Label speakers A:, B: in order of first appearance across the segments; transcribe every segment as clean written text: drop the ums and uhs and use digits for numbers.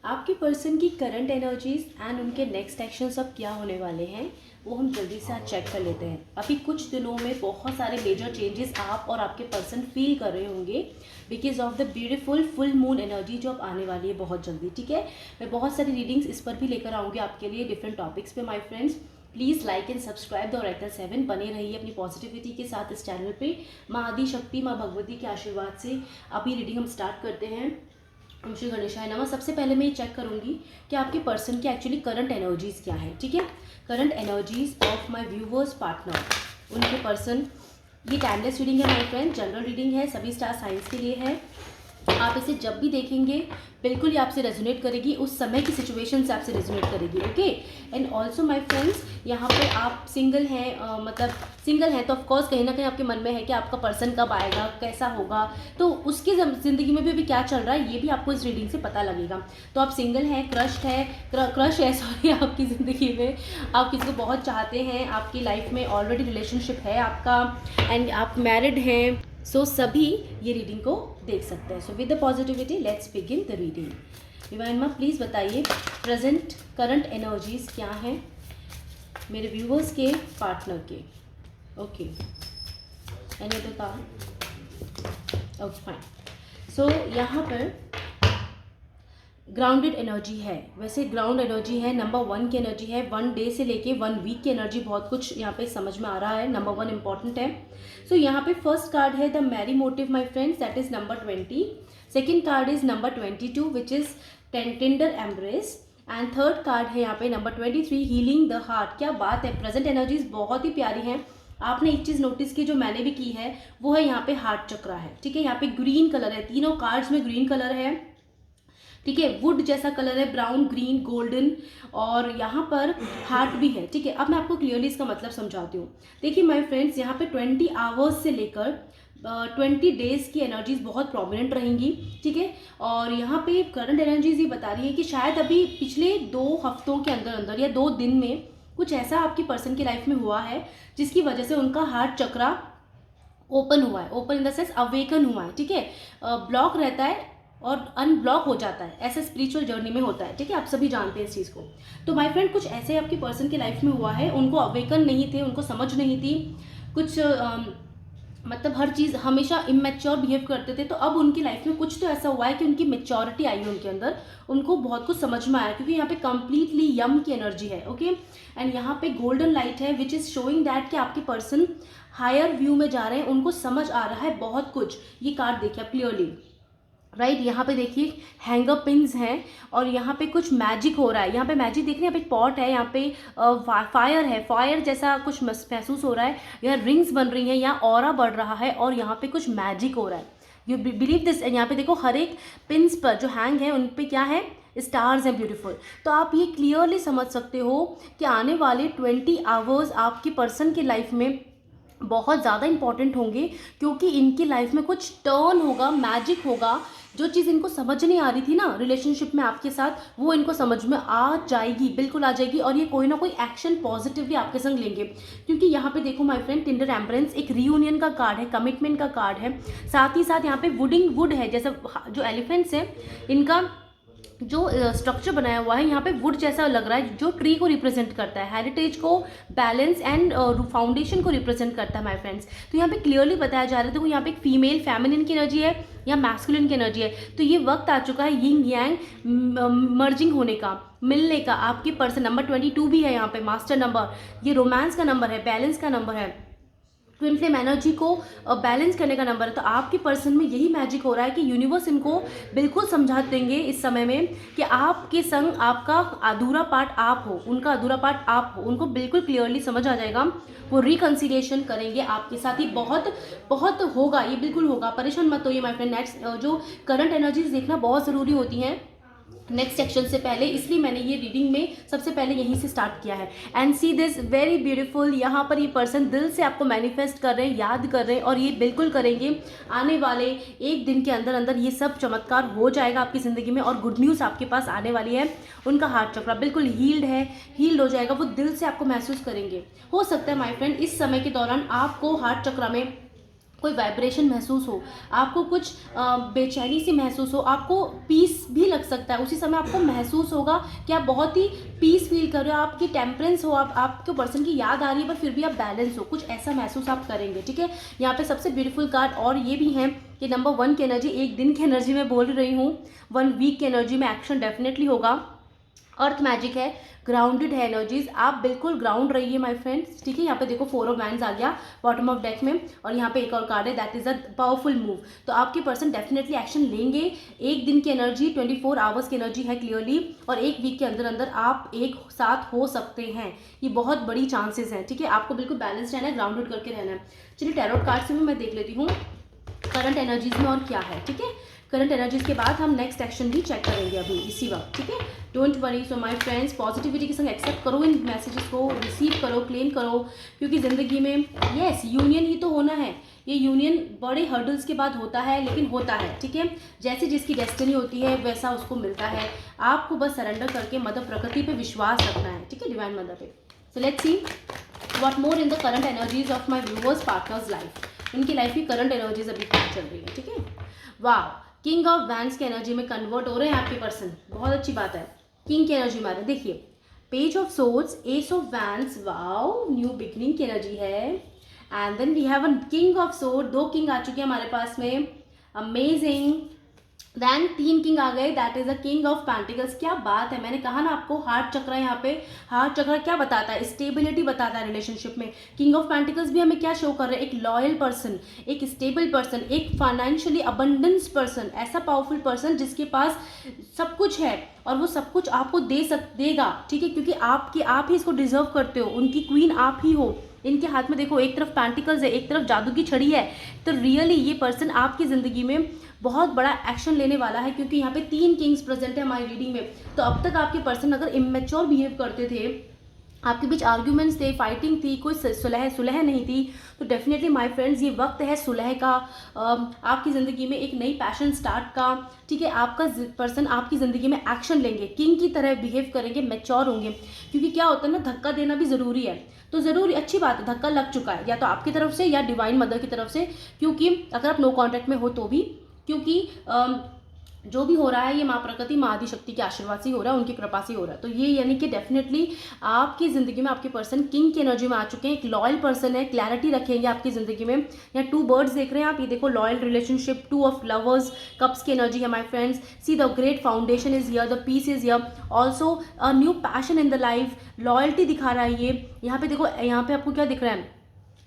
A: आपके पर्सन की current energies and उनके नेक्स्ट एक्शंस अब क्या होने वाले हैं वो हम जल्दी से आज चेक कर लेते हैं। अभी कुछ दिनों में बहुत सारे मेजर चेंजेस आप और आपके पर्सन फील कर रहे होंगे because of the beautiful full moon energy जो अब आने वाली है बहुत जल्दी। ठीक है, मैं बहुत सारी रीडिंग्स इस पर भी लेकर आऊँगी आपके लिए डिफरेंट टॉपिक्स पे। My friends, please like and subscribe the Oracle 7। बने रहिए अपनी पॉजिटिविटी के साथ इस चैनल पे। माँ आदि शक्ति, माँ भगवती के आशीर्वाद से अभी रीडिंग हम स्टार्ट करते हैं। ओम श्री गणेशाय नमः। सबसे पहले मैं ये चेक करूंगी कि आपके पर्सन की एक्चुअली करंट एनर्जीज क्या है। ठीक है, current energies of my viewers partner, उनके पर्सन। ये टाइमलेस रीडिंग है माय फ्रेंड, जनरल रीडिंग है, सभी स्टार साइंस के लिए है। आप इसे जब भी देखेंगे बिल्कुल ही आपसे रेजोनेट करेगी, उस समय की सिचुएशन से आपसे रेजोनेट करेगी। Okay, and also my friends, यहाँ पे आप सिंगल हैं, मतलब सिंगल हैं तो ऑफकोर्स कहीं ना कहीं आपके मन में है कि आपका पर्सन कब आएगा, कैसा होगा, तो उसकी ज़िंदगी में भी अभी क्या चल रहा है ये भी आपको इस रीडिंग से पता लगेगा। तो आप सिंगल हैं, क्रश है सॉरी आपकी ज़िंदगी में, आप किसी को बहुत चाहते हैं, आपकी लाइफ में ऑलरेडी रिलेशनशिप है आपका, एंड आप मैरिड हैं। सो सभी ये रीडिंग को देख सकते हैं। So with the positivity let's begin the reading. Divine माँ प्लीज़ बताइए प्रेजेंट करंट एनर्जीज क्या हैं मेरे व्यूवर्स के पार्टनर के। Okay, any other card? Okay fine. So यहाँ पर ग्राउंडेड एनर्जी है। वैसे ग्राउंड एनर्जी है, नंबर 1 की एनर्जी है, 1 डे से लेके 1 वीक की एनर्जी बहुत कुछ यहाँ पे समझ में आ रहा है। नंबर 1 इंपॉर्टेंट है। सो यहाँ पे फर्स्ट कार्ड है the marry motive my friends, that is number 20। Second card is number 22 which is tender embrace, and third card है यहाँ पे नंबर 23 हीलिंग द हार्ट। क्या बात है, प्रेजेंट एनर्जीज बहुत ही प्यारी हैं। आपने एक चीज़ नोटिस की जो मैंने भी की है वो है यहाँ पे हार्ट चक्रा है। ठीक है, यहाँ पे ग्रीन कलर है, तीनों कार्ड्स में ग्रीन कलर है। ठीक है, वुड जैसा कलर है, ब्राउन, ग्रीन, गोल्डन, और यहाँ पर हार्ट भी है। ठीक है, अब मैं आपको क्लियरली इसका मतलब समझाती हूँ। देखिए माय फ्रेंड्स, यहाँ पे 20 आवर्स से लेकर 20 डेज की एनर्जीज बहुत प्रोमिनेंट रहेंगी। ठीक है, और यहाँ पे करंट एनर्जीज ये बता रही है कि शायद अभी पिछले 2 हफ्तों के अंदर अंदर या 2 दिन में कुछ ऐसा आपकी पर्सन की लाइफ में हुआ है जिसकी वजह से उनका हार्ट चक्रा ओपन हुआ है, open in the sense awaken हुआ है। ठीक है, ब्लॉक रहता है और अनब्लॉक हो जाता है, ऐसे स्पिरिचुअल जर्नी में होता है। ठीक है, आप सभी जानते हैं इस चीज़ को। तो माय फ्रेंड, कुछ ऐसे आपकी पर्सन की लाइफ में हुआ है, उनको अवेकन नहीं थे, उनको समझ नहीं थी कुछ, मतलब हर चीज़ हमेशा इमेच्योर बिहेव करते थे। तो अब उनकी लाइफ में कुछ तो ऐसा हुआ है कि उनकी मेच्योरिटी आई है उनके अंदर, उनको बहुत कुछ समझ में आया, क्योंकि यहाँ पे कंप्लीटली यम की एनर्जी है। ओके, एंड यहाँ पे गोल्डन लाइट है विच इज़ शोइंग दैट कि आपके पर्सन हायर व्यू में जा रहे हैं, उनको समझ आ रहा है बहुत कुछ। ये कार्ड देखिए आप क्लियरली, राइट यहाँ पे देखिए हैंगर पिन्स हैं और यहाँ पे कुछ मैजिक हो रहा है। यहाँ पे मैजिक देख रहे हैं, यहाँ पे पॉट है, यहाँ पे फायर है, फायर जैसा कुछ महसूस हो रहा है, यहाँ रिंग्स बन रही हैं, यहाँ ऑरा बढ़ रहा है और यहाँ पे कुछ मैजिक हो रहा है। You believe this. यहाँ पे देखो हर एक पिन्स पर जो हैंग है उन पे क्या है, स्टार्स हैं ब्यूटीफुल। तो आप ये क्लियरली समझ सकते हो कि आने वाले 20 आवर्स आपकी पर्सन की लाइफ में बहुत ज़्यादा इंपॉर्टेंट होंगे, क्योंकि इनकी लाइफ में कुछ टर्न होगा, मैजिक होगा। जो चीज़ इनको समझ नहीं आ रही थी ना रिलेशनशिप में आपके साथ, वो इनको समझ में आ जाएगी, बिल्कुल आ जाएगी, और ये कोई ना कोई एक्शन पॉजिटिवली आपके संग लेंगे। क्योंकि यहाँ पे देखो माय फ्रेंड, टेंडर एम्ब्रेस एक रियूनियन का कार्ड है, कमिटमेंट का कार्ड है, साथ ही साथ यहाँ पे वुड है, जैसे जो एलिफेंट्स हैं इनका जो स्ट्रक्चर बनाया हुआ है यहाँ पे वुड जैसा लग रहा है, जो ट्री को रिप्रेजेंट करता है, हेरिटेज को, बैलेंस एंड फाउंडेशन को रिप्रेजेंट करता है माय फ्रेंड्स। तो यहाँ पे क्लियरली बताया जा रहा है, देखो यहाँ पे एक फीमेल फेमिनिन की एनर्जी है या मैस्कुलिन की एनर्जी है। तो ये वक्त आ चुका है यिंग यांग मर्जिंग होने का, मिलने का। आपकी पर्सन नंबर 22 भी है यहाँ पे, मास्टर नंबर, ये रोमांस का नंबर है, बैलेंस का नंबर है, ट्विन फ्लेम एनर्जी को बैलेंस करने का नंबर है। तो आपके पर्सन में यही मैजिक हो रहा है कि यूनिवर्स इनको बिल्कुल समझा देंगे इस समय में कि आपके संग आपका अधूरा पार्ट आप हो, उनका अधूरा पार्ट आप हो। उनको बिल्कुल क्लियरली समझ आ जाएगा, वो रिकन्सिलिएशन करेंगे आपके साथ। ही बहुत बहुत होगा, ये बिल्कुल होगा, परेशान मत होइए माय फ्रेंड। नेक्स्ट जो करंट एनर्जीज देखना बहुत ज़रूरी होती हैं नेक्स्ट सेक्शन से पहले, इसलिए मैंने ये रीडिंग में सबसे पहले यहीं से स्टार्ट किया है। And see this very beautiful, यहाँ पर ये पर्सन दिल से आपको मैनिफेस्ट कर रहे हैं, याद कर रहे हैं, और ये बिल्कुल करेंगे। आने वाले 1 दिन के अंदर अंदर ये सब चमत्कार हो जाएगा आपकी ज़िंदगी में, और गुड न्यूज़ आपके पास आने वाली है। उनका हार्ट चक्रा बिल्कुल हील्ड है, हील्ड हो जाएगा, वो दिल से आपको महसूस करेंगे। हो सकता है माय फ्रेंड इस समय के दौरान आपको हार्ट चक्रा में कोई वाइब्रेशन महसूस हो, आपको कुछ बेचैनी सी महसूस हो, आपको पीस भी लग सकता है, उसी समय आपको महसूस होगा कि आप बहुत ही पीस फील कर रहे हो, आपकी टेम्परेंस हो, आपके पर्सन की याद आ रही है पर फिर भी आप बैलेंस हो, कुछ ऐसा महसूस आप करेंगे। ठीक है, यहाँ पे सबसे ब्यूटीफुल कार्ड और ये भी है कि नंबर 1 की एनर्जी, एक दिन की एनर्जी में बोल रही हूँ, 1 वीक की एनर्जी में एक्शन डेफिनेटली होगा। अर्थ मैजिक है, ग्राउंडेड है एनर्जीज, आप बिल्कुल ग्राउंड रहिए माय फ्रेंड्स। ठीक है, यहाँ पे देखो 4 ऑफ वैंड्स आ गया बॉटम ऑफ डेक में, और यहाँ पे एक और कार्ड है, that is a powerful move. तो आपके पर्सन डेफिनेटली एक्शन लेंगे। एक दिन की एनर्जी 24 आवर्स की एनर्जी है क्लियरली, और एक वीक के अंदर अंदर आप एक साथ हो सकते हैं, ये बहुत बड़ी चांसेस हैं। ठीक है, आपको बिल्कुल बैलेंस रहना है, ग्राउंडेड करके रहना है। चलिए टैरोट कार्ड से भी मैं देख लेती हूँ करंट एनर्जीज में और क्या है। ठीक है, करंट एनर्जीज के बाद हम नेक्स्ट एक्शन भी चेक करेंगे अभी इसी वक्त। ठीक है, don't worry. So my friends, positivity के संग एक्सेप्ट करो इन मैसेजेस को, रिसीव करो, क्लेम करो, क्योंकि ज़िंदगी में यस यूनियन ही तो होना है। ये यूनियन बड़े हर्डल्स के बाद होता है, लेकिन होता है। ठीक है, जैसे जिसकी डेस्टिनी होती है वैसा उसको मिलता है। आपको बस सरेंडर करके मदर प्रकृति पे विश्वास रखना है। ठीक है, डिवाइन मदर पे। So let's see what more in the current energies of my viewers partners life. इनकी लाइफ की करंट एनर्जीज अभी क्या चल रही है। ठीक है, वाह, किंग ऑफ वैंड्स की एनर्जी में कन्वर्ट हो रहे हैं आपके पर्सन, बहुत अच्छी बात है। किंग की एनर्जी में आ रहे हैं, देखिए page of swords, ace of wands, wow, new beginning की एनर्जी है। And then we have a king of sword, 2 king आ चुके हैं हमारे पास में, अमेजिंग। देन 3 किंग आ गए, that is a king of pentacles. क्या बात है, मैंने कहा ना आपको हार्ट चक्र है यहाँ पे। हार्ट चक्र क्या बताता है, स्टेबिलिटी बताता है रिलेशनशिप में। किंग ऑफ पेंटिकल्स भी हमें क्या शो कर रहे हैं, एक लॉयल पर्सन, एक स्टेबल पर्सन, एक फाइनेंशियली अबंडेंस पर्सन, ऐसा पावरफुल पर्सन जिसके पास सब कुछ है और वो सब कुछ आपको देगा। ठीक है, क्योंकि आप ही इसको डिजर्व करते हो, उनकी क्वीन आप ही हो। इनके हाथ में देखो एक तरफ पेंटिकल्स है, एक तरफ जादू की छड़ी है। तो रियली ये पर्सन आपकी ज़िंदगी में बहुत बड़ा एक्शन लेने वाला है, क्योंकि यहाँ पे 3 किंग्स प्रेजेंट है हमारी रीडिंग में। तो अब तक आपके पर्सन अगर इमेच्योर बिहेव करते थे, आपके बीच आर्ग्यूमेंट्स थे, फाइटिंग थी, कोई सुलह नहीं थी, तो डेफिनेटली माय फ्रेंड्स ये वक्त है सुलह का, आपकी ज़िंदगी में एक नई पैशन स्टार्ट का। ठीक है, आपका पर्सन आपकी ज़िंदगी में एक्शन लेंगे, किंग की तरह बिहेव करेंगे, मैच्योर होंगे। क्योंकि क्या होता है ना, धक्का देना भी ज़रूरी है। तो ज़रूरी अच्छी बात है, धक्का लग चुका है या तो आपकी तरफ से या डिवाइन मदर की तरफ से, क्योंकि अगर आप नो कॉन्टैक्ट में हो तो भी, क्योंकि जो भी हो रहा है ये माँ प्रकृति, माँ आदिशक्ति के आशीर्वाद से हो रहा है, उनकी कृपा से हो रहा है। तो ये यानी कि डेफिनेटली आपकी ज़िंदगी में आपके पर्सन किंग की एनर्जी में आ चुके हैं, एक लॉयल पर्सन है, क्लैरिटी रखेंगे आपकी ज़िंदगी में। यहाँ 2 बर्ड्स देख रहे हैं आप, ये देखो loyal relationship, 2 of lovers, cups की एनर्जी है my friends. See the great foundation is here, the peace is here, also a new passion in the life, loyalty दिखा रहा है ये। यहाँ पे देखो, यहाँ पे आपको क्या दिख रहा है,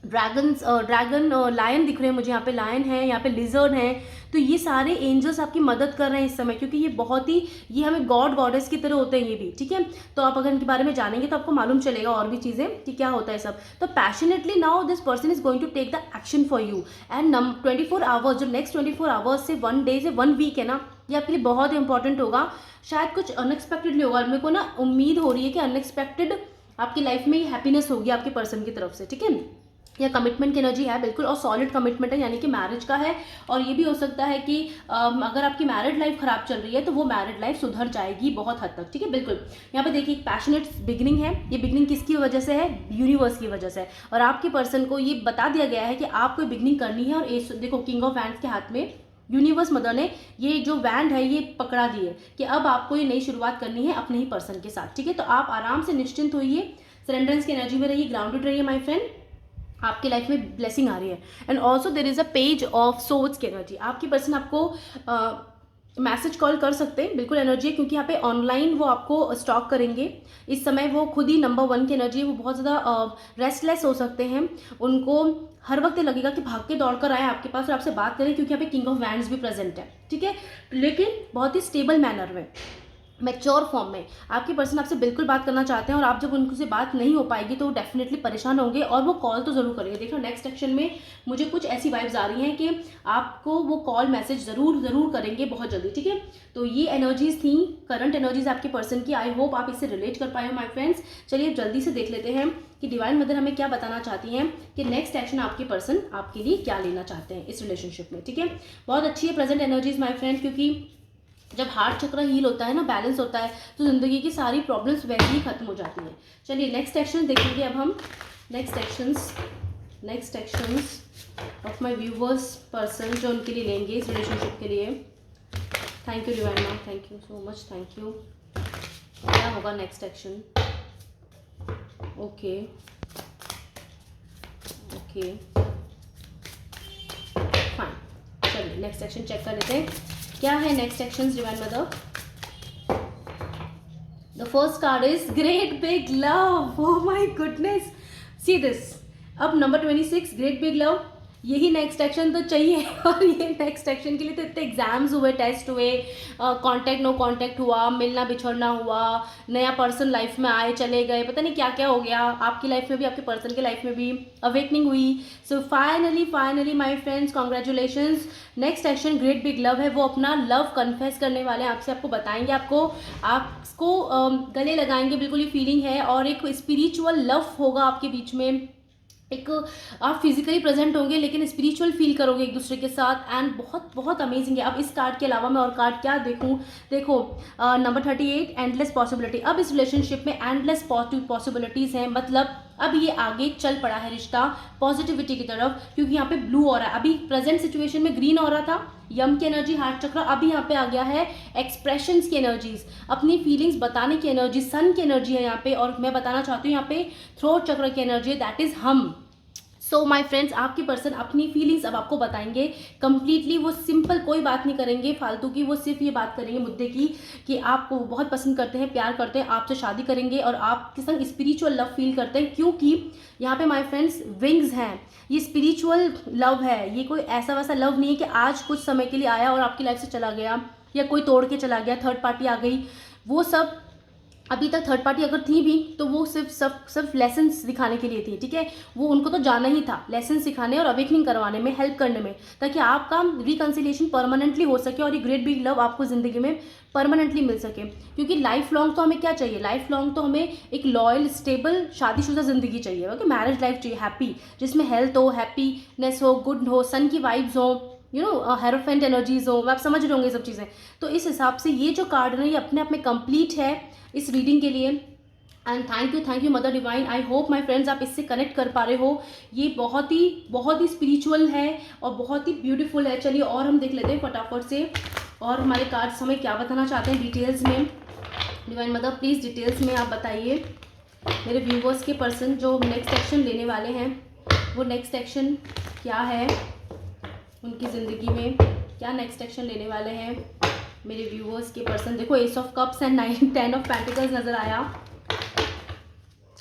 A: ड्रैगन लायन दिख रहे हैं मुझे, यहाँ पे लायन है, यहाँ पे लिजर्ड है। तो ये सारे एंजल्स आपकी मदद कर रहे हैं इस समय, क्योंकि ये बहुत ही, ये हमें गॉड गॉडेस की तरह होते हैं ये भी। ठीक है, तो आप अगर इनके बारे में जानेंगे तो आपको मालूम चलेगा और भी चीज़ें कि क्या होता है सब। तो passionately now this person is going to take the action for you. And 24 hours, जो नेक्स्ट 24 आवर्स से 1 डे से 1 वीक है ना, ये आपके लिए बहुत इंपॉर्टेंट होगा। शायद कुछ अनएक्सपेक्टेडली होगा, मेरे को ना उम्मीद हो रही है कि अनएक्सपेक्टेड आपकी लाइफ में हैप्पीनेस होगी आपके पर्सन की तरफ से। ठीक है, या कमिटमेंट की एनर्जी है बिल्कुल, और सॉलिड कमिटमेंट है, यानी कि मैरिज का है। और ये भी हो सकता है कि अगर आपकी मैरिड लाइफ खराब चल रही है तो वो मैरिड लाइफ सुधर जाएगी बहुत हद तक। ठीक है, बिल्कुल। यहाँ पे देखिए एक पैशनेट बिगनिंग है, ये बिगनिंग किसकी वजह से है, यूनिवर्स की वजह से है। और आपके पर्सन को ये बता दिया गया है कि आपको बिगनिंग करनी है। और देखो किंग ऑफ वैंड्स के हाथ में, यूनिवर्स मदर ने ये जो वैंड है ये पकड़ा दी है कि अब आपको ये नई शुरुआत करनी है अपने ही पर्सन के साथ। ठीक है, तो आप आराम से निश्चिंत होइए, सरेंडरेंस की एनर्जी में रहिए, ग्राउंडेड रहिए माय फ्रेंड, आपकी लाइफ में ब्लेसिंग आ रही है। And also there is a page of swords की एनर्जी, आपकी पर्सन आपको मैसेज कॉल कर सकते हैं, बिल्कुल एनर्जी है, क्योंकि यहाँ पे ऑनलाइन वो आपको स्टॉक करेंगे इस समय। वो खुद ही नंबर 1 की एनर्जी है, वो बहुत ज़्यादा रेस्टलेस हो सकते हैं, उनको हर वक्त लगेगा कि भाग के दौड़ कर आए आपके पास और आपसे बात करें, क्योंकि यहाँ पे किंग ऑफ वैंड्स भी प्रेजेंट है। ठीक है, लेकिन बहुत ही स्टेबल मैनर में, मैच्योर फॉर्म में आपके पर्सन आपसे बिल्कुल बात करना चाहते हैं। और आप जब उनसे बात नहीं हो पाएगी तो डेफिनेटली परेशान होंगे, और वो कॉल तो ज़रूर करेंगे। देखो नेक्स्ट सेक्शन में मुझे कुछ ऐसी वाइब्स आ रही हैं कि आपको वो कॉल मैसेज ज़रूर करेंगे बहुत जल्दी। ठीक है, तो ये एनर्जीज थी, करंट एनर्जीज आपके पर्सन की। आई होप आप इससे रिलेट कर पाए हो माय फ्रेंड्स। चलिए जल्दी से देख लेते हैं कि डिवाइन मदर हमें क्या बताना चाहती हैं, कि नेक्स्ट एक्शन आपके पर्सन आपके लिए क्या लेना चाहते हैं इस रिलेशनशिप में। ठीक है, बहुत अच्छी है प्रेजेंट एनर्जीज माय फ्रेंड, क्योंकि जब हार्ट चक्र हील होता है ना, बैलेंस होता है, तो ज़िंदगी की सारी प्रॉब्लम्स वैसे ही खत्म हो जाती हैं। चलिए नेक्स्ट एक्शन देखेंगे अब हम। Next actions of my viewers person जो उनके लिए लेंगे इस रिलेशनशिप के लिए। Thank you divine ma'am, thank you so much, thank you. क्या होगा next action? Okay okay fine, चलिए नेक्स्ट एक्शन चेक कर लेते हैं क्या है next action divine mother. The first card is great big love. Oh my goodness, see this. अब number 26 great big love, यही नेक्स्ट एक्शन तो चाहिए। और ये नेक्स्ट एक्शन के लिए तो इतने एग्जाम्स हुए, टेस्ट हुए, कांटेक्ट नो कांटेक्ट हुआ, मिलना बिछड़ना हुआ, नया पर्सन लाइफ में आए चले गए, पता नहीं क्या क्या हो गया आपकी लाइफ में भी, आपके पर्सन की लाइफ में भी अवेकनिंग हुई। So finally my friends, congratulations. Next action great big love है, वो अपना लव कन्फेस करने वाले हैं आपसे, आपको बताएंगे, आपको गले लगाएंगे, बिल्कुल ये फीलिंग है। और एक स्पिरिचुअल लव होगा आपके बीच में, एक आप फिजिकली प्रेजेंट होंगे लेकिन स्पिरिचुअल फील करोगे एक दूसरे के साथ, एंड बहुत बहुत अमेजिंग है। अब इस कार्ड के अलावा मैं और कार्ड क्या देखूं? देखो नंबर 38 एंडलेस पॉसिबिलिटी। अब इस रिलेशनशिप में एंडलेस पॉसिबिलिटीज़ हैं, मतलब अब ये आगे चल पड़ा है रिश्ता पॉजिटिविटी की तरफ, क्योंकि यहाँ पे ब्लू हो रहा है। अभी प्रेजेंट सिचुएशन में ग्रीन हो रहा था, यम की एनर्जी, हार्ट चक्र, अभी यहाँ पे आ गया है एक्सप्रेशंस की एनर्जीज, अपनी फीलिंग्स बताने की एनर्जी, सन की एनर्जी है यहाँ पे। और मैं बताना चाहती हूँ यहाँ पे थ्रोट चक्र की एनर्जी है, दैट इज हम। सो माई फ्रेंड्स, आपके पर्सन अपनी फीलिंग्स अब आपको बताएंगे कंप्लीटली। वो सिंपल कोई बात नहीं करेंगे फालतू की, वो सिर्फ ये बात करेंगे मुद्दे की कि आपको बहुत पसंद करते हैं, प्यार करते हैं, आपसे शादी करेंगे और आपके संग स्पिरिचुअल लव फील करते हैं, क्योंकि यहाँ पे माय फ्रेंड्स विंग्स हैं, ये स्पिरिचुअल लव है। ये कोई ऐसा वैसा लव नहीं है कि आज कुछ समय के लिए आया और आपकी लाइफ से चला गया, या कोई तोड़ के चला गया, थर्ड पार्टी आ गई। वो सब अभी तक थर्ड पार्टी अगर थी भी तो वो सिर्फ लेसन्स दिखाने के लिए थी, ठीक है। वो उनको तो जाना ही था लेसन सिखाने और अवेकनिंग करवाने में, हेल्प करने में, ताकि आपका रिकन्सिलिएशन परमानेंटली हो सके और ये ग्रेट बिग लव आपको ज़िंदगी में परमानेंटली मिल सके। क्योंकि लाइफ लॉन्ग तो हमें क्या चाहिए? लाइफ लॉन्ग तो हमें एक लॉयल स्टेबल शादीशुदा ज़िंदगी चाहिए, ओके, मैरिज लाइफ चाहिए हैप्पी, जिसमें हेल्थ हो, हैप्पीनेस हो, गुड हो, सन की वाइब्स हो, हेरोफेंट एनर्जीज हो, आप समझ रहे होंगे सब चीज़ें। तो इस हिसाब से ये जो कार्ड है ना, ये अपने आप में कंप्लीट है इस रीडिंग के लिए। And thank you mother divine. I hope my friends आप इससे कनेक्ट कर पा रहे हो। ये बहुत ही स्पिरिचुअल है और बहुत ही ब्यूटीफुल है। चलिए और हम देख लेते हैं फटाफट से, और हमारे कार्ड्स हमें क्या बताना चाहते हैं डिटेल्स में। डिवाइन मदर प्लीज़ डिटेल्स में आप बताइए मेरे व्यूवर्स के पर्सन जो नेक्स्ट एक्शन लेने वाले हैं, वो नेक्स्ट एक्शन क्या है उनकी ज़िंदगी में, क्या नेक्स्ट एक्शन लेने वाले हैं मेरे व्यूवर्स के पर्सन। देखो S of cups and 10 of pentacles नज़र आया,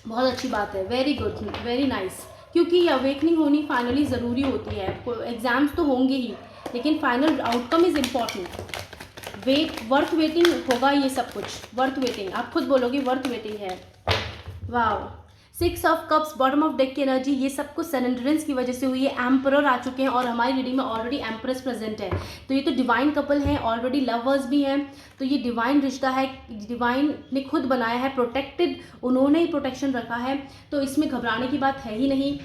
A: बहुत अच्छी बात है, वेरी गुड, वेरी नाइस। क्योंकि ये अवेकनिंग होनी फाइनली ज़रूरी होती है। एग्जाम्स तो होंगे ही, लेकिन final outcome is important. Worth waiting होगा ये सब कुछ, वर्थ वेटिंग, आप खुद बोलोगे वर्थ वेटिंग है। वाह, 6 of cups, bottom of deck की एनर्जी, ये सब कुछ सरेंडरेंस की वजह से हुई है। एम्परर आ चुके हैं और हमारी रीडिंग में ऑलरेडी एम्प्रेस प्रेजेंट है, तो ये तो डिवाइन कपल है, ऑलरेडी लवर्स भी हैं, तो ये डिवाइन रिश्ता है, डिवाइन ने खुद बनाया है, प्रोटेक्टेड, उन्होंने ही प्रोटेक्शन रखा है, तो इसमें घबराने की बात है ही नहीं।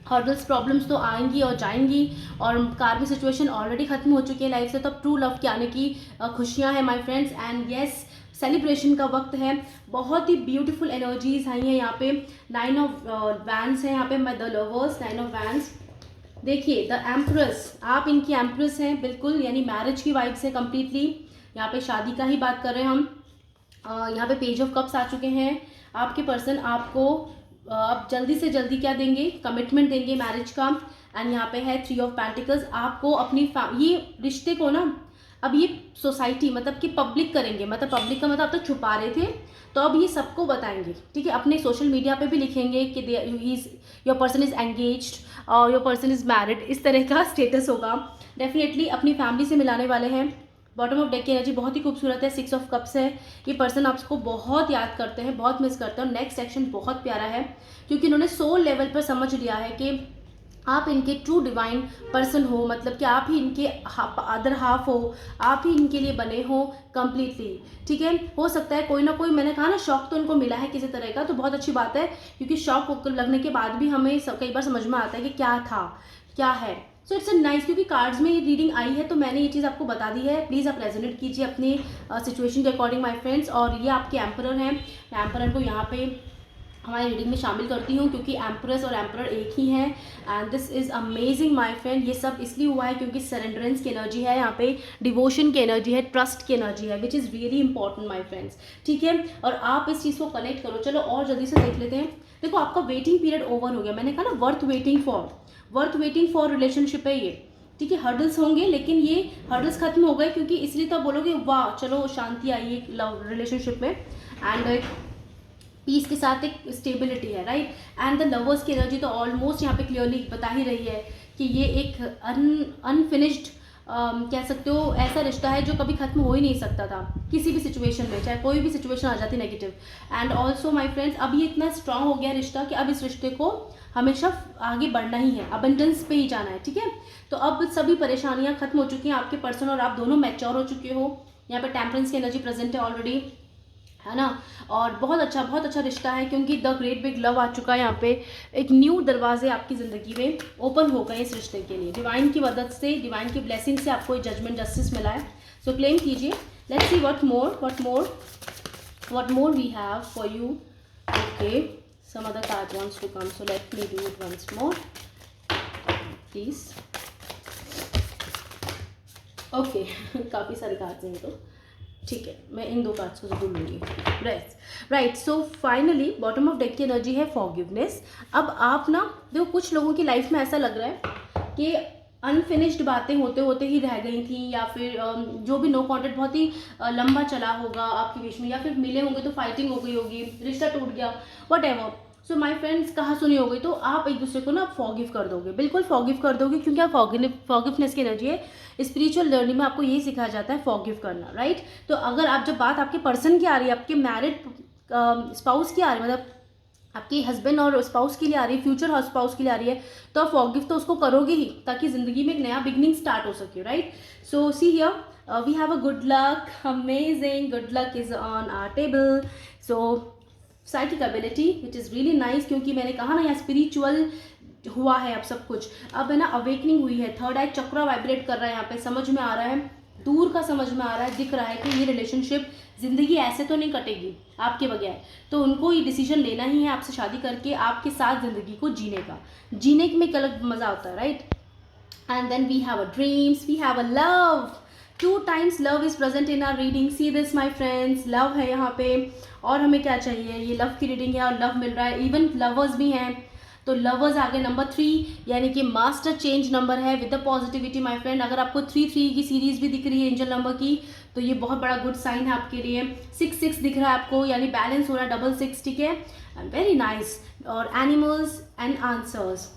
A: हर्डल्स प्रॉब्लम्स तो आएंगी और जाएंगी, और कार्मिक सिचुएशन ऑलरेडी खत्म हो चुकी है लाइफ से, तो अब ट्रू लव के आने की खुशियाँ हैं my friends. And yes, celebration का वक्त है, बहुत ही ब्यूटीफुल एनर्जीज आई हैं यहाँ पे। 9 ऑफ वैंड्स है यहाँ पे, द लवर्स, 9 ऑफ वैंड्स। देखिए द एम्प्रेस, आप इनकी एम्प्रेस हैं बिल्कुल, यानी मैरिज की वाइब्स है कम्प्लीटली, यहाँ पे शादी का ही बात कर रहे हैं हम। यहाँ पे पेज ऑफ कप्स आ चुके हैं। आपके पर्सन आपको अब जल्दी से जल्दी क्या देंगे? कमिटमेंट देंगे मैरिज का। एंड यहाँ पे है 3 ऑफ पेंटिकल्स, आपको अपनी ये रिश्ते को ना अब ये सोसाइटी मतलब कि पब्लिक करेंगे, मतलब पब्लिक का मतलब अब तक छुपा रहे थे, तो अब ये सबको बताएंगे, ठीक है। अपने सोशल मीडिया पे भी लिखेंगे कि योर पर्सन इज़ एंगेज्ड और योर पर्सन इज़ मैरिड, इस तरह का स्टेटस होगा। डेफिनेटली अपनी फैमिली से मिलाने वाले हैं। बॉटम ऑफ डेक की एनर्जी बहुत ही खूबसूरत है, 6 ऑफ कप्स है। ये पर्सन आपको बहुत याद करते हैं, बहुत मिस करते हैं, और नेक्स्ट एक्शन बहुत प्यारा है, क्योंकि उन्होंने सोल लेवल पर समझ लिया है कि आप इनके ट्रू डिवाइन पर्सन हो, मतलब कि आप ही इनके अदर हाफ हो, आप ही इनके लिए बने हो कम्प्लीटली, ठीक है। हो सकता है कोई ना कोई, मैंने कहा ना, शॉक तो इनको मिला है किसी तरह का, तो बहुत अच्छी बात है, क्योंकि शॉक लगने के बाद भी हमें कई बार समझ में आता है कि क्या था क्या है। सो इट्स अ नाइस, क्योंकि कार्ड्स में ये रीडिंग आई है तो मैंने ये चीज़ आपको बता दी है। प्लीज़ आप रेजोनेट कीजिए अपनी सिचुएशन के अकॉर्डिंग माय फ्रेंड्स। और ये आपके एम्परर हैं, एम्परर को यहाँ पे हमारी रीडिंग में शामिल करती हूँ, क्योंकि एम्प्रेस और एम्परर एक ही हैं। And this is amazing my friend. ये सब इसलिए हुआ है क्योंकि सरेंडरेंस की एनर्जी है यहाँ पे, डिवोशन की एनर्जी है, ट्रस्ट की एनर्जी है, विच is really important my friends. ठीक है, और आप इस चीज़ को कनेक्ट करो। चलो और जल्दी से देख लेते हैं। देखो आपका वेटिंग पीरियड ओवर हो गया, मैंने कहा ना वर्थ वेटिंग फॉर रिलेशनशिप है ये। ठीक है, हर्डल्स होंगे लेकिन ये हर्डल्स खत्म हो गए, क्योंकि इसलिए तो आप बोलोगे वाह चलो शांति आई है लव रिलेशनशिप में। एंड पीस के साथ एक स्टेबिलिटी है, राइट। एंड द लवर्स की एनर्जी तो ऑलमोस्ट यहाँ पे क्लियरली बता ही रही है कि ये एक अनफिनिश्ड कह सकते हो ऐसा रिश्ता है जो कभी खत्म हो ही नहीं सकता था किसी भी सिचुएशन में, चाहे कोई भी सिचुएशन आ जाती negative. And also my friends, अब ये इतना स्ट्रांग हो गया रिश्ता कि अब इस रिश्ते को हमेशा आगे बढ़ना ही है, अबंडेंस पे ही जाना है। ठीक है, तो अब सभी परेशानियां खत्म हो चुकी हैं, आपके पर्सन और आप दोनों मैच्योर हो चुके हो। यहाँ पे टेम्परेंस की एनर्जी प्रेजेंट है ऑलरेडी, है ना। और बहुत अच्छा रिश्ता है, क्योंकि द ग्रेट बिग लव आ चुका है यहाँ पे। एक न्यू दरवाजे आपकी ज़िंदगी में ओपन हो गए इस रिश्ते के लिए, डिवाइन की मदद से, डिवाइन की ब्लेसिंग से आपको जजमेंट जस्टिस मिला है। सो क्लेम कीजिए। Let's see what more we have for you. Okay, some other card wants to come, so let me do it once more please. Okay काफ़ी सारे कार्ड्स हैं तो ठीक है, मैं इन 2 कार्ड्स को जरूर लूँगी। Right, so finally bottom of deck की एनर्जी है फॉरगिवनेस। अब आप ना देखो, कुछ लोगों की लाइफ में ऐसा लग रहा है कि अनफिनिश्ड बातें होते होते ही रह गई थी, या फिर जो भी नो कॉन्टेक्ट बहुत ही लंबा चला होगा आपके बीच में, या फिर मिले होंगे तो फाइटिंग हो गई होगी, रिश्ता टूट गया, what ever. So my friends, कहा सुनी हो गई, तो आप एक दूसरे को ना फॉरगिव कर दोगे, बिल्कुल फॉरगिव कर दोगे, क्योंकि आप फॉरगिवनेस की एनर्जी है। स्पिरिचुअल लर्निंग में आपको यही सिखाया जाता है, फॉरगिव करना, राइट। तो अगर आप जब बात आपके पर्सन की आ रही है, आपके मैरिड स्पाउस की आ रही है, मतलब आपकी हस्बैंड और स्पाउस के लिए आ रही है, फ्यूचर स्पाउस के लिए आ रही है, तो आप फॉरगिव तो उसको करोगे ही, ताकि जिंदगी में एक नया बिगनिंग स्टार्ट हो सके, right. So see here we have a good luck, amazing good luck is on our table. So psychic ability which is really nice, क्योंकि मैंने कहा ना यहाँ स्पिरिचुअल हुआ है अब सब कुछ, अब है ना अवेकनिंग हुई है, थर्ड आई चक्रा वाइब्रेट कर रहा है यहाँ पे, समझ में आ रहा है, दूर का समझ में आ रहा है, दिख रहा है कि ये रिलेशनशिप ज़िंदगी ऐसे तो नहीं कटेगी आपके बगैर। तो उनको ये डिसीजन लेना ही है आपसे शादी करके, आपके साथ ज़िंदगी को जीने में एक अलग मज़ा आता है, right. And then we have a dreams, we have a love, 2 times love is present in our reading. See this my friends, love है यहाँ पे, और हमें क्या चाहिए, ये लव की रीडिंग है और लव मिल रहा है, इवन लवर्स भी हैं, तो लवर्स आगे नंबर 3, यानी कि मास्टर चेंज नंबर है with the positivity my friend. अगर आपको 3 की सीरीज भी दिख रही है एंजल नंबर की, तो ये बहुत बड़ा गुड साइन है आपके लिए। 6 दिख रहा है आपको, यानी बैलेंस हो रहा है, डबल 6, ठीक है, वेरी नाइस। और एनिमल्स एंड आंसर्स,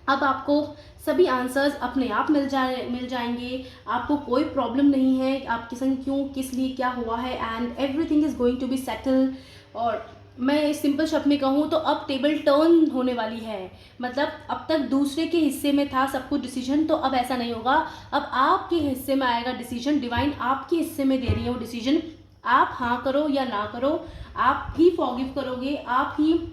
A: अब आपको सभी आंसर्स अपने आप मिल जाएंगे, आपको कोई प्रॉब्लम नहीं है आपके संग क्यों किस लिए क्या हुआ है, and everything is going to be settle. और मैं सिंपल शब्द में कहूँ तो अब टेबल टर्न होने वाली है, मतलब अब तक दूसरे के हिस्से में था सब कुछ डिसीजन, तो अब ऐसा नहीं होगा, अब आपके हिस्से में आएगा डिसीजन, डिवाइन आपके हिस्से में दे रही है वो डिसीजन। आप हाँ करो या ना करो, आप ही फॉरगिव करोगे, आप ही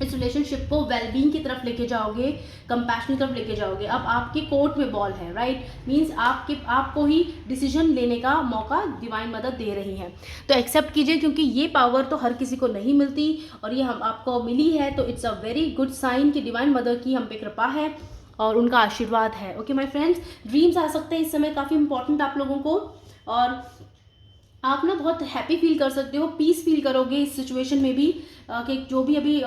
A: इस रिलेशनशिप को वेलबींग की तरफ लेके जाओगे, कंपैशन की तरफ लेके जाओगे। अब आपके कोर्ट में बॉल है, राइट, मींस आपको ही डिसीजन लेने का मौका डिवाइन मदद दे रही है। तो एक्सेप्ट कीजिए, क्योंकि ये पावर तो हर किसी को नहीं मिलती, और ये हम आपको मिली है, तो it's a very good sign कि डिवाइन मदर की हम पे कृपा है और उनका आशीर्वाद है। ओके माय फ्रेंड्स, ड्रीम्स आ सकते हैं इस समय काफ़ी इंपॉर्टेंट आप लोगों को, और आप ना बहुत हैप्पी फील कर सकते हो, पीस फील करोगे इस सिचुएशन में भी, कि जो भी अभी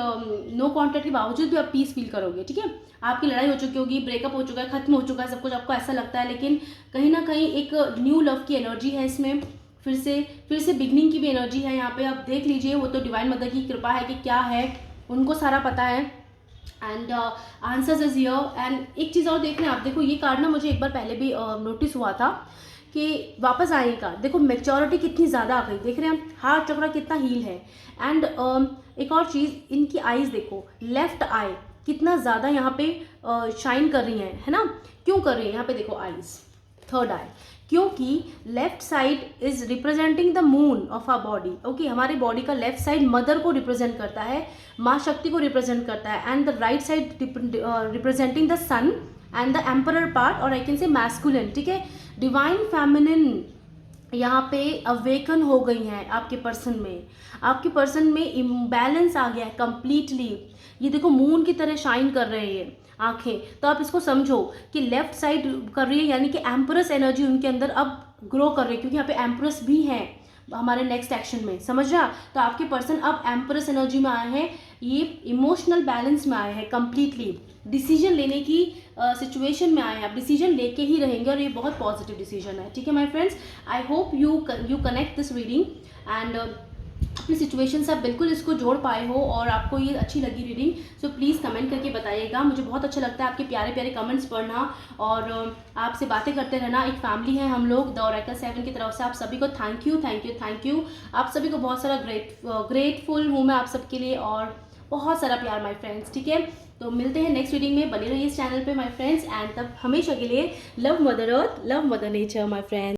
A: नो कॉन्टैक्ट के बावजूद भी आप पीस फील करोगे, ठीक है। आपकी लड़ाई हो चुकी होगी, ब्रेकअप हो चुका है, खत्म हो चुका है सब कुछ, आपको ऐसा लगता है, लेकिन कहीं ना कहीं एक न्यू लव की एनर्जी है इसमें, फिर से बिगनिंग की भी एनर्जी है यहाँ पे। आप देख लीजिए, वो तो डिवाइन मदर की कृपा है कि क्या है, उनको सारा पता है, and answers is here. And एक चीज़ और देख रहे हैं आप, देखो ये कार्ड ना मुझे एक बार पहले भी नोटिस हुआ था कि वापस आएगा, देखो मैच्योरिटी कितनी ज़्यादा आ गई, देख रहे हैं हार्ट चक्रा कितना हील है। एंड एक और चीज़, इनकी आईज देखो, लेफ्ट आई कितना ज़्यादा यहाँ पे शाइन कर रही है ना, क्यों कर रही है यहाँ पे देखो आईज, थर्ड आई, क्योंकि left side is representing the moon of our body. Okay, हमारे बॉडी का लेफ्ट साइड मदर को रिप्रेजेंट करता है, माँ शक्ति को रिप्रेजेंट करता है, and the right side representing the sun and the emperor part, और आई कैन से मैस्कुलिन, ठीक है, डिवाइन फेमिनिन यहाँ पे अवेकन हो गई हैं आपके पर्सन में, आपके पर्सन में इम्बैलेंस आ गया है कम्प्लीटली। ये देखो मून की तरह शाइन कर रहे हैं आंखें, तो आप इसको समझो कि लेफ्ट साइड कर रही है, यानी कि एम्प्रेस एनर्जी उनके अंदर अब ग्रो कर रही है, क्योंकि यहाँ पे एम्प्रेस भी है हमारे नेक्स्ट एक्शन में, समझ रहा। तो आपके पर्सन अब एम्प्रेस एनर्जी में आए हैं, ये इमोशनल बैलेंस में आए हैं कम्प्लीटली, डिसीजन लेने की सिचुएशन में आए हैं, आप डिसीजन लेके ही रहेंगे और ये बहुत पॉजिटिव डिसीजन है। ठीक है my friends, I hope you connect this reading and अपनी सिचुएशन से आप बिल्कुल इसको जोड़ पाए हो और आपको ये अच्छी लगी रीडिंग। सो प्लीज़ कमेंट करके बताइएगा, मुझे बहुत अच्छा लगता है आपके प्यारे प्यारे कमेंट्स पढ़ना और आपसे बातें करते रहना। एक फैमिली है हम लोग द ओरेकल 7 की तरफ से। आप सभी को thank you thank you thank you, आप सभी को बहुत सारा ग्रेटफुल हूँ मैं आप सबके लिए, और बहुत सारा प्यार माय फ्रेंड्स। ठीक है, तो मिलते हैं नेक्स्ट रीडिंग में, बने रहिए इस चैनल पे माय फ्रेंड्स, एंड तब हमेशा के लिए love mother earth, love mother nature my friends.